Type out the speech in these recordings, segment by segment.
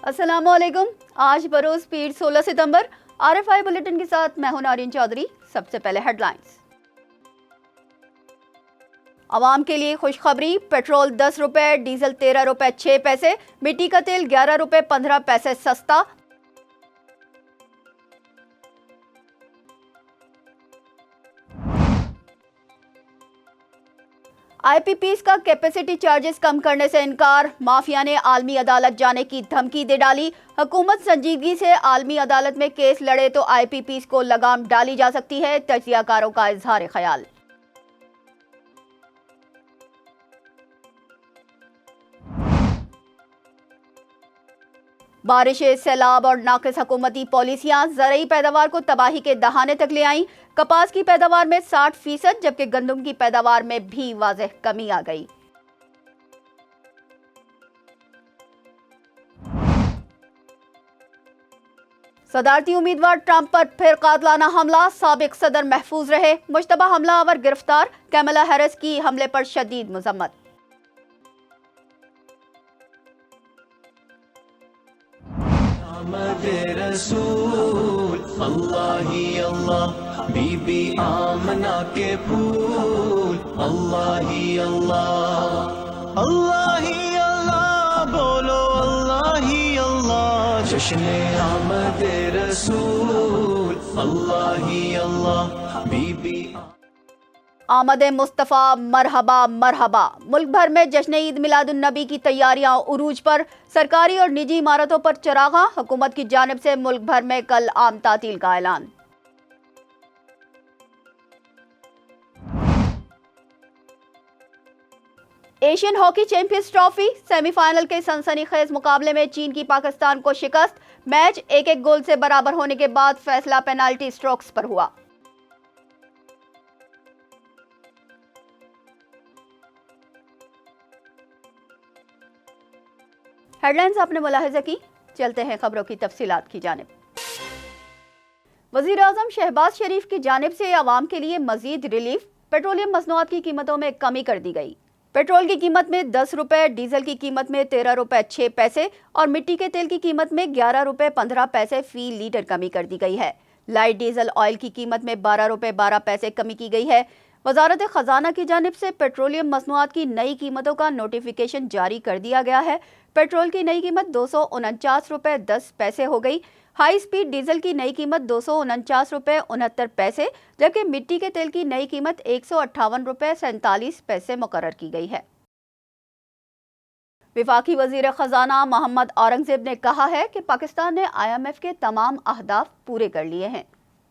السلام علیکم. آج بروز پیر 16 ستمبر. RFI بلیٹن کے ساتھ میں ہوں نارین چودھری. سب سے پہلے ہیڈ لائنز. عوام کے لیے خوشخبری. پیٹرول 10 روپے، ڈیزل 13 روپے 6 پیسے، مٹی کا تیل 11 روپے 15 پیسے سستا. IPPs کا کیپیسٹی چارجز کم کرنے سے انکار. مافیا نے عالمی عدالت جانے کی دھمکی دے ڈالی. حکومت سنجیدگی سے عالمی عدالت میں کیس لڑے تو IPPs کو لگام ڈالی جا سکتی ہے. تجزیہ کاروں کا اظہار خیال. بارشیں، سیلاب اور ناقص حکومتی پالیسیاں زرعی پیداوار کو تباہی کے دہانے تک لے آئیں. کپاس کی پیداوار میں 60% جبکہ گندم کی پیداوار میں بھی واضح کمی آ گئی. صدارتی امیدوار ٹرمپ پر پھر قاتلانہ حملہ. سابق صدر محفوظ رہے. مشتبہ حملہ آور گرفتار. کیملا ہیرس کی حملے پر شدید مذمت. آمد رسول اللہ ہی اللہ، بی بی آمنہ کے پھول اللہ ہی اللہ، اللہ ہی اللہ، بولو اللہ ہی اللہ. جشن آمد رسول اللہ ہی اللہ، بی بی آمد مصطفیٰ مرحبا مرحبا. ملک بھر میں جشن عید میلاد النبی کی تیاریاں عروج پر. سرکاری اور نجی عمارتوں پر چراغاں. حکومت کی جانب سے ملک بھر میں کل عام تعطیل کا اعلان. Asian hockey champions trophy semi final کے سنسنی خیز مقابلے میں چین کی پاکستان کو شکست. میچ 1-1 گول سے برابر ہونے کے بعد فیصلہ پینالٹی سٹروکس پر ہوا. ہیڈ لائنز آپ نے ملاحظہ کی. چلتے ہیں خبروں کی تفصیلات کی جانب. وزیر اعظم شہباز شریف کی جانب سے عوام کے لیے مزید ریلیف. پیٹرولیم مصنوعات کی قیمتوں میں کمی کر دی گئی. پیٹرول کی قیمت میں 10 روپے، ڈیزل کی قیمت میں 13 روپے 6 پیسے اور مٹی کے تیل کی قیمت میں 11 روپے 15 پیسے فی لیٹر کمی کر دی گئی ہے. لائٹ ڈیزل آئل کی قیمت میں 12 روپے 12 پیسے کمی کی گئی ہے. وزارت خزانہ کی جانب سے پیٹرولیم مصنوعات کی نئی قیمتوں کا نوٹیفیکیشن جاری کر دیا گیا ہے. پیٹرول کی نئی قیمت 249 روپے 10 پیسے ہو گئی. ہائی سپیڈ ڈیزل کی نئی قیمت 249 روپے 69 پیسے جبکہ مٹی کے تیل کی نئی قیمت 158 روپے 47 پیسے مقرر کی گئی ہے. وفاقی وزیر خزانہ محمد اورنگزیب نے کہا ہے کہ پاکستان نے IMF کے تمام اہداف پورے کر لیے ہیں.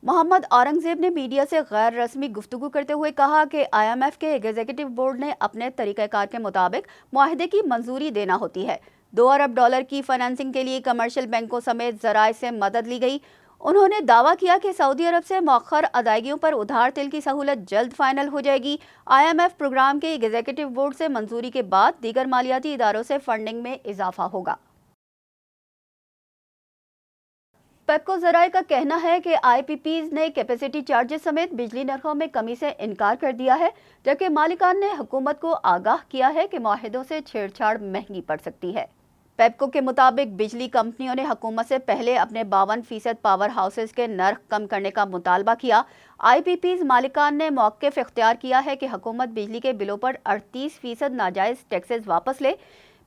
محمد اورنگزیب نے میڈیا سے غیر رسمی گفتگو کرتے ہوئے کہا کہ IMF کے ایگزیکٹو بورڈ نے اپنے طریقہ کار کے مطابق معاہدے کی منظوری دینا ہوتی ہے. $2 ارب کی فنانسنگ کے لیے کمرشل بینکوں سمیت ذرائع سے مدد لی گئی. انہوں نے دعویٰ کیا کہ سعودی عرب سے مؤخر ادائیگیوں پر ادھار تیل کی سہولت جلد فائنل ہو جائے گی. IMF پروگرام کے ایگزیکٹو بورڈ سے منظوری کے بعد دیگر مالیاتی اداروں سے فنڈنگ میں اضافہ ہوگا. پیپکو ذرائع کا کہنا ہے کہ IPPs نے کیپیسٹی چارجز سمیت بجلی نرخوں میں کمی سے انکار کر دیا ہے جبکہ مالکان نے حکومت کو آگاہ کیا ہے کہ معاہدوں سے چھیڑ چھاڑ مہنگی پڑ سکتی ہے. پیپکو کے مطابق بجلی کمپنیوں نے حکومت سے پہلے اپنے 52% پاور ہاؤسز کے نرخ کم کرنے کا مطالبہ کیا. IPPs مالکان نے موقف اختیار کیا ہے کہ حکومت بجلی کے بلوں پر 38% ناجائز ٹیکسز واپس لے.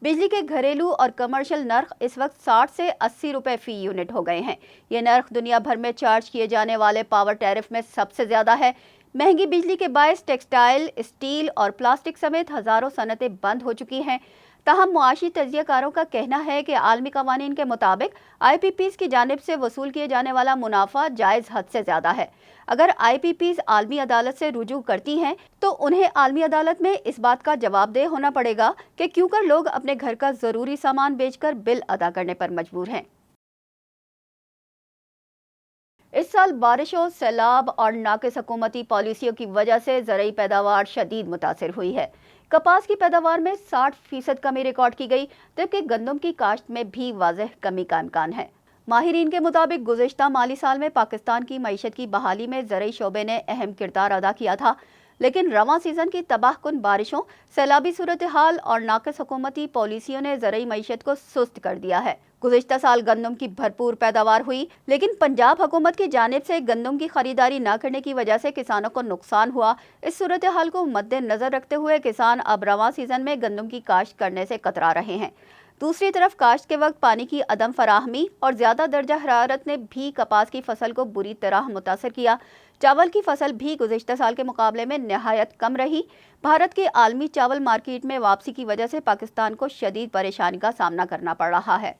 بجلی کے گھریلو اور کمرشل نرخ اس وقت 60 سے 80 روپے فی یونٹ ہو گئے ہیں. یہ نرخ دنیا بھر میں چارج کیے جانے والے پاور ٹیرف میں سب سے زیادہ ہے. مہنگی بجلی کے باعث ٹیکسٹائل، اسٹیل اور پلاسٹک سمیت ہزاروں صنعتیں بند ہو چکی ہیں. تاہم معاشی تجزیہ کاروں کا کہنا ہے کہ عالمی قوانین کے مطابق IPPs کی جانب سے وصول کیے جانے والا منافع جائز حد سے زیادہ ہے. اگر IPPs عالمی عدالت سے رجوع کرتی ہیں تو انہیں عالمی عدالت میں اس بات کا جواب دہ ہونا پڑے گا کہ کیوں کر لوگ اپنے گھر کا ضروری سامان بیچ کر بل ادا کرنے پر مجبور ہیں. اس سال بارشوں، سیلاب اور ناقص حکومتی پالیسیوں کی وجہ سے زرعی پیداوار شدید متاثر ہوئی ہے. کپاس کی پیداوار میں 60% کمی ریکارڈ کی گئی جبکہ گندم کی کاشت میں بھی واضح کمی کا امکان ہے. ماہرین کے مطابق گزشتہ مالی سال میں پاکستان کی معیشت کی بحالی میں زرعی شعبے نے اہم کردار ادا کیا تھا. لیکن رواں سیزن کی تباہ کن بارشوں، سیلابی صورتحال اور ناقص حکومتی پالیسیوں نے زرعی معیشت کو سست کر دیا ہے۔ گزشتہ سال گندم کی بھرپور پیداوار ہوئی، لیکن پنجاب حکومت کی جانب سے گندم کی خریداری نہ کرنے کی وجہ سے کسانوں کو نقصان ہوا۔ اس صورتحال کو مد نظر رکھتے ہوئے کسان اب رواں سیزن میں گندم کی کاشت کرنے سے کترا رہے ہیں۔ دوسری طرف کاشت کے وقت پانی کی عدم فراہمی اور زیادہ درجہ حرارت نے بھی کپاس کی فصل کو بری طرح متاثر کیا۔ چاول کی فصل بھی گزشتہ سال کے مقابلے میں نہایت کم رہی۔ بھارت کے عالمی چاول مارکیٹ میں واپسی کی وجہ سے پاکستان کو شدید پریشانی کا سامنا کرنا پڑ رہا ہے۔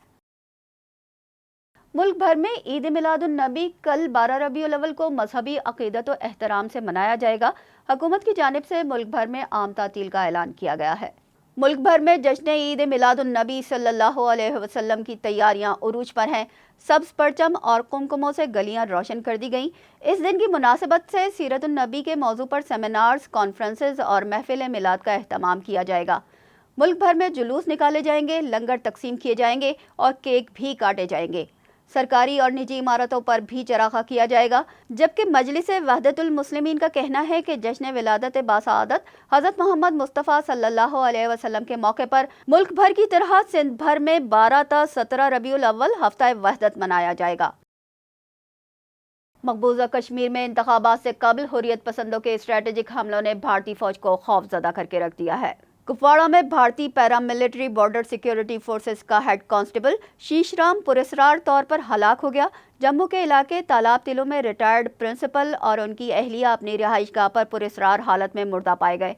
ملک بھر میں عید میلاد النبی کل 12 ربیع الاول کو مذہبی عقیدت و احترام سے منایا جائے گا۔ حکومت کی جانب سے ملک بھر میں عام تعطیل کا اعلان کیا گیا ہے۔ ملک بھر میں جشن عید میلاد النبی صلی اللہ علیہ وسلم کی تیاریاں عروج پر ہیں۔ سبز پرچم اور قمقموں سے گلیاں روشن کر دی گئیں۔ اس دن کی مناسبت سے سیرت النبی کے موضوع پر سیمینارز، کانفرنسز اور محفل میلاد کا اہتمام کیا جائے گا۔ ملک بھر میں جلوس نکالے جائیں گے، لنگر تقسیم کیے جائیں گے اور کیک بھی کاٹے جائیں گے۔ سرکاری اور نجی عمارتوں پر بھی چراغاں کیا جائے گا، جبکہ مجلس وحدت المسلمین کا کہنا ہے کہ جشن ولادت باسعادت حضرت محمد مصطفیٰ صلی اللہ علیہ وسلم کے موقع پر ملک بھر کی طرح سندھ بھر میں 12 تا 17 ربیع الاول ہفتہ وحدت منایا جائے گا۔ مقبوضہ کشمیر میں انتخابات سے قبل حریت پسندوں کے اسٹریٹجک حملوں نے بھارتی فوج کو خوفزدہ کر کے رکھ دیا ہے۔ کپواڑہ میں بھارتی پیراملٹری بارڈر سیکیورٹی فورسز کا ہیڈ کانسٹیبل شیش رام پراسرار طور پر ہلاک ہو گیا۔ جموں کے علاقے تالاب تلو میں ریٹائرڈ پرنسپل اور ان کی اہلیہ اپنی رہائش گاہ پر پراسرار حالت میں مردہ پائے گئے۔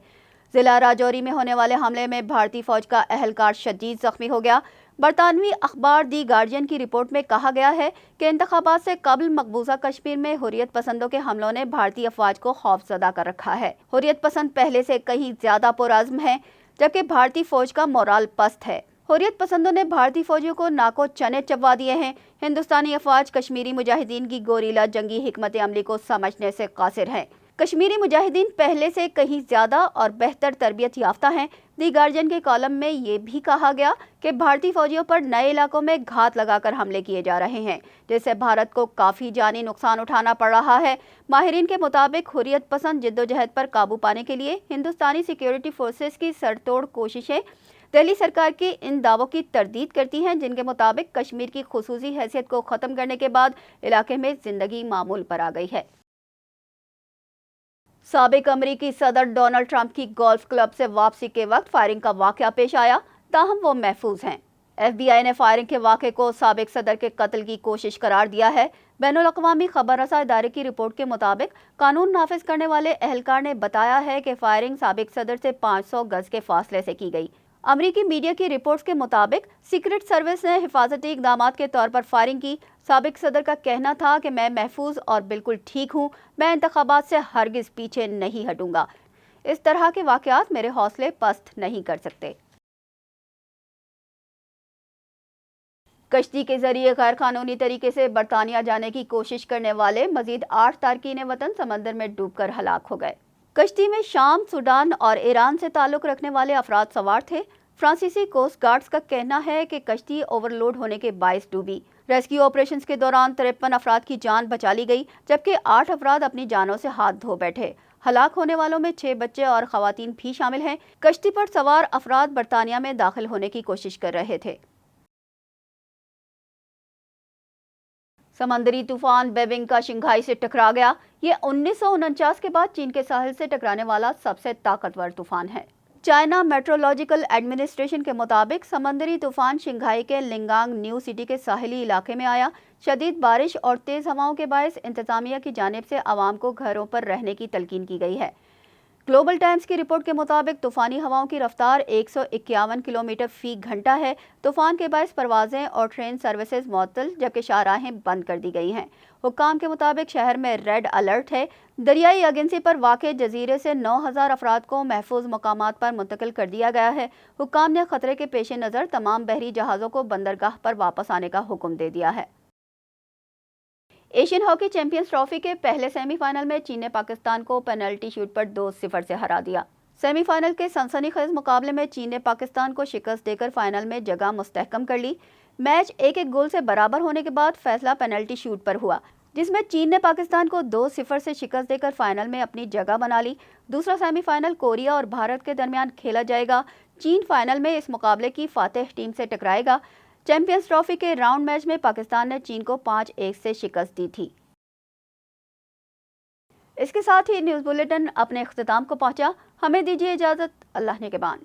ضلع راجوری میں ہونے والے حملے میں بھارتی فوج کا اہلکار شدید زخمی ہو گیا۔ برطانوی اخبار دی گارڈین کی رپورٹ میں کہا گیا ہے کہ انتخابات سے قبل مقبوضہ کشمیر میں حریت پسندوں کے حملوں نے بھارتی افواج کو خوفزدہ کر رکھا ہے۔ حریت پسند پہلے سے کہیں زیادہ پرعزم ہیں، جبکہ بھارتی فوج کا مورال پست ہے۔ حریت پسندوں نے بھارتی فوجیوں کو ناکو چنے چبوا دیے ہیں۔ ہندوستانی افواج کشمیری مجاہدین کی گوریلا جنگی حکمت عملی کو سمجھنے سے قاصر ہیں۔ کشمیری مجاہدین پہلے سے کہیں زیادہ اور بہتر تربیت یافتہ ہیں۔ دی گارڈین کے کالم میں یہ بھی کہا گیا کہ بھارتی فوجیوں پر نئے علاقوں میں گھات لگا کر حملے کیے جا رہے ہیں، جس سے بھارت کو کافی جانی نقصان اٹھانا پڑ رہا ہے۔ ماہرین کے مطابق حریت پسند جدوجہد پر قابو پانے کے لیے ہندوستانی سیکیورٹی فورسز کی سر توڑ کوششیں دہلی سرکار کے ان دعووں کی تردید کرتی ہیں، جن کے مطابق کشمیر کی خصوصی حیثیت کو ختم کرنے کے بعد علاقے میں زندگی معمول پر آ گئی ہے۔ سابق امریکی صدر ڈونلڈ ٹرمپ کی گولف کلب سے واپسی کے وقت فائرنگ کا واقعہ پیش آیا، تاہم وہ محفوظ ہیں۔ ایف بی آئی نے فائرنگ کے واقعے کو سابق صدر کے قتل کی کوشش قرار دیا ہے۔ بین الاقوامی خبر رساں ادارے کی رپورٹ کے مطابق قانون نافذ کرنے والے اہلکار نے بتایا ہے کہ فائرنگ سابق صدر سے 500 گز کے فاصلے سے کی گئی۔ امریکی میڈیا کی رپورٹس کے مطابق سیکرٹ سروس نے حفاظتی اقدامات کے طور پر فائرنگ کی۔ سابق صدر کا کہنا تھا کہ میں محفوظ اور بالکل ٹھیک ہوں، میں انتخابات سے ہرگز پیچھے نہیں ہٹوں گا۔ اس طرح کے واقعات میرے حوصلے پست نہیں کر سکتے۔ کشتی کے ذریعے غیر قانونی طریقے سے برطانیہ جانے کی کوشش کرنے والے مزید 8 تارکین وطن سمندر میں ڈوب کر ہلاک ہو گئے۔ کشتی میں شام، سوڈان اور ایران سے تعلق رکھنے والے افراد سوار تھے۔ فرانسیسی کوسٹ گارڈز کا کہنا ہے کہ کشتی اوور لوڈ ہونے کے باعث ڈوبی۔ ریسکیو آپریشنز کے دوران 53 افراد کی جان بچا لی گئی، جبکہ 8 افراد اپنی جانوں سے ہاتھ دھو بیٹھے۔ ہلاک ہونے والوں میں 6 بچے اور خواتین بھی شامل ہیں۔ کشتی پر سوار افراد برطانیہ میں داخل ہونے کی کوشش کر رہے تھے۔ سمندری طوفان بیبنگ کا شنگھائی سے ٹکرا گیا۔ یہ 1949 کے بعد چین کے ساحل سے ٹکرانے والا سب سے طاقتور طوفان ہے۔ چائنا میٹرولوجیکل ایڈمنسٹریشن کے مطابق سمندری طوفان شنگھائی کے لنگانگ نیو سٹی کے ساحلی علاقے میں آیا۔ شدید بارش اور تیز ہواؤں کے باعث انتظامیہ کی جانب سے عوام کو گھروں پر رہنے کی تلقین کی گئی ہے۔ گلوبل ٹائمز کی رپورٹ کے مطابق طوفانی ہواؤں کی رفتار 151 کلومیٹر فی گھنٹہ ہے۔ طوفان کے باعث پروازیں اور ٹرین سروسز معطل، جبکہ شاہراہیں بند کر دی گئی ہیں۔ حکام کے مطابق شہر میں ریڈ الرٹ ہے۔ دریائی ایجنسی پر واقع جزیرے سے 9000 افراد کو محفوظ مقامات پر منتقل کر دیا گیا ہے۔ حکام نے خطرے کے پیش نظر تمام بحری جہازوں کو بندرگاہ پر واپس آنے کا حکم دے دیا ہے۔ ایشین ہاکی چیمپئنز ٹرافی کے پہلے سیمی فائنل میں چین نے پاکستان کو پینلٹی شوٹ پر 2-0 سے ہرا دیا۔ سیمی فائنل کے سنسنی خیز مقابلے میں چین نے پاکستان کو شکست دے کر فائنل میں جگہ مستحکم کر لی۔ میچ 1-1 گول سے برابر ہونے کے بعد فیصلہ پینلٹی شوٹ پر ہوا۔ جس میں چین نے پاکستان کو 2-0 سے شکست دے کر فائنل میں اپنی جگہ بنا لی۔ دوسرا سیمی فائنل کوریا اور بھارت کے درمیان کھیلا جائے گا۔ چین فائنل میں اس مقابلے کی فاتح ٹیم سے ٹکرائے گا۔ چیمپئنز ٹرافی کے راؤنڈ میچ میں پاکستان نے چین کو 5-1 سے شکست دی تھی۔ اس کے ساتھ ہی نیوز بلیٹن اپنے اختتام کو پہنچا۔ ہمیں دیجیے اجازت، اللہ نے کے بان۔